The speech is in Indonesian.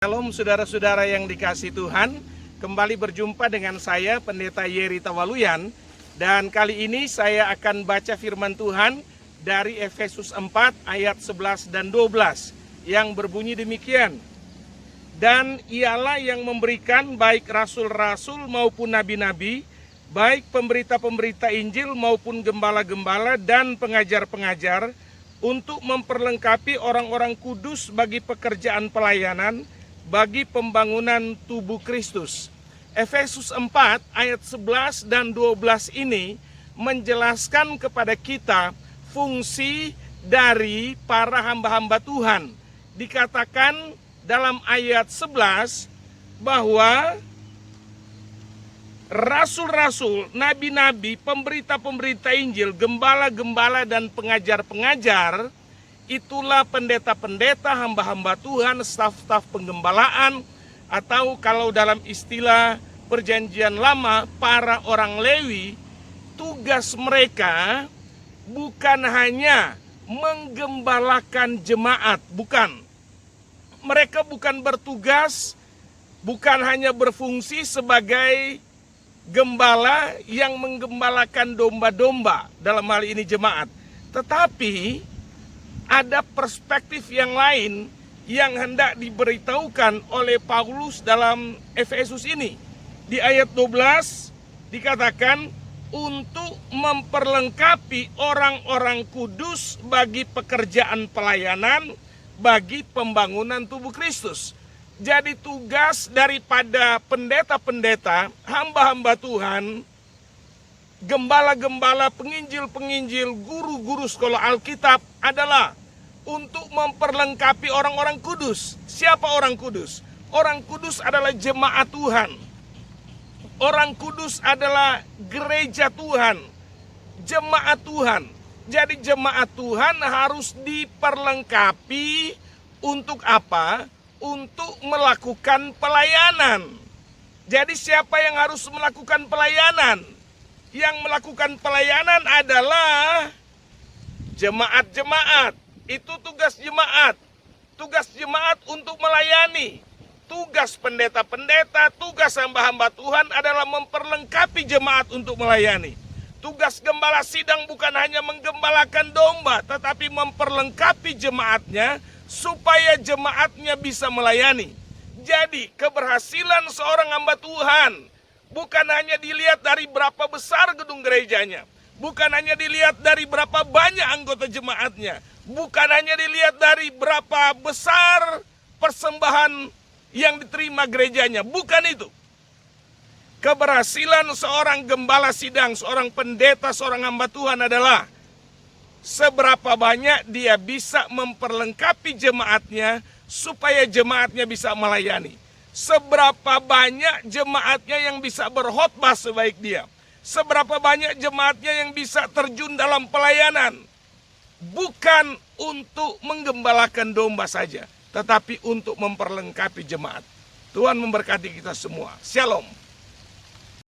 Shalom saudara-saudara yang dikasihi Tuhan, kembali berjumpa dengan saya Pendeta Yeri Tawaluyan. Dan kali ini saya akan baca firman Tuhan dari Efesus 4 ayat 11 dan 12 yang berbunyi demikian. Dan ialah yang memberikan baik rasul-rasul maupun nabi-nabi, baik pemberita-pemberita Injil maupun gembala-gembala dan pengajar-pengajar, untuk memperlengkapi orang-orang kudus bagi pekerjaan pelayanan, bagi pembangunan tubuh Kristus. Efesus 4 ayat 11 dan 12 ini menjelaskan kepada kita fungsi dari para hamba-hamba Tuhan. Dikatakan dalam ayat 11 bahwa rasul-rasul, nabi-nabi, pemberita-pemberita Injil, gembala-gembala dan pengajar-pengajar, itulah pendeta-pendeta, hamba-hamba Tuhan, staf-staf penggembalaan, atau kalau dalam istilah perjanjian lama, para orang Lewi. Tugas mereka bukan hanya menggembalakan jemaat, bukan. Mereka bukan bertugas, bukan hanya berfungsi sebagai gembala yang menggembalakan domba-domba, dalam hal ini jemaat. Tetapi ada perspektif yang lain yang hendak diberitahukan oleh Paulus dalam Efesus ini. Di ayat 12 dikatakan untuk memperlengkapi orang-orang kudus bagi pekerjaan pelayanan, bagi pembangunan tubuh Kristus. Jadi tugas daripada pendeta-pendeta, hamba-hamba Tuhan, gembala-gembala, penginjil-penginjil, guru-guru sekolah Alkitab adalah untuk memperlengkapi orang-orang kudus. Siapa orang kudus? Orang kudus adalah jemaat Tuhan. Orang kudus adalah gereja Tuhan, jemaat Tuhan. Jadi jemaat Tuhan harus diperlengkapi untuk apa? Untuk melakukan pelayanan. Jadi siapa yang harus melakukan pelayanan? Yang melakukan pelayanan adalah jemaat-jemaat. Itu tugas jemaat. Tugas jemaat untuk melayani. Tugas pendeta-pendeta, tugas hamba-hamba Tuhan adalah memperlengkapi jemaat untuk melayani. Tugas gembala sidang bukan hanya menggembalakan domba, tetapi memperlengkapi jemaatnya supaya jemaatnya bisa melayani. Jadi keberhasilan seorang hamba Tuhan bukan hanya dilihat dari berapa besar gedung gerejanya, bukan hanya dilihat dari berapa banyak anggota jemaatnya, bukan hanya dilihat dari berapa besar persembahan yang diterima gerejanya, bukan itu. Keberhasilan seorang gembala sidang, seorang pendeta, seorang hamba Tuhan adalah seberapa banyak dia bisa memperlengkapi jemaatnya supaya jemaatnya bisa melayani. Seberapa banyak jemaatnya yang bisa berkhotbah sebaik dia. Seberapa banyak jemaatnya yang bisa terjun dalam pelayanan. Bukan untuk menggembalakan domba saja, tetapi untuk memperlengkapi jemaat. Tuhan memberkati kita semua. Shalom.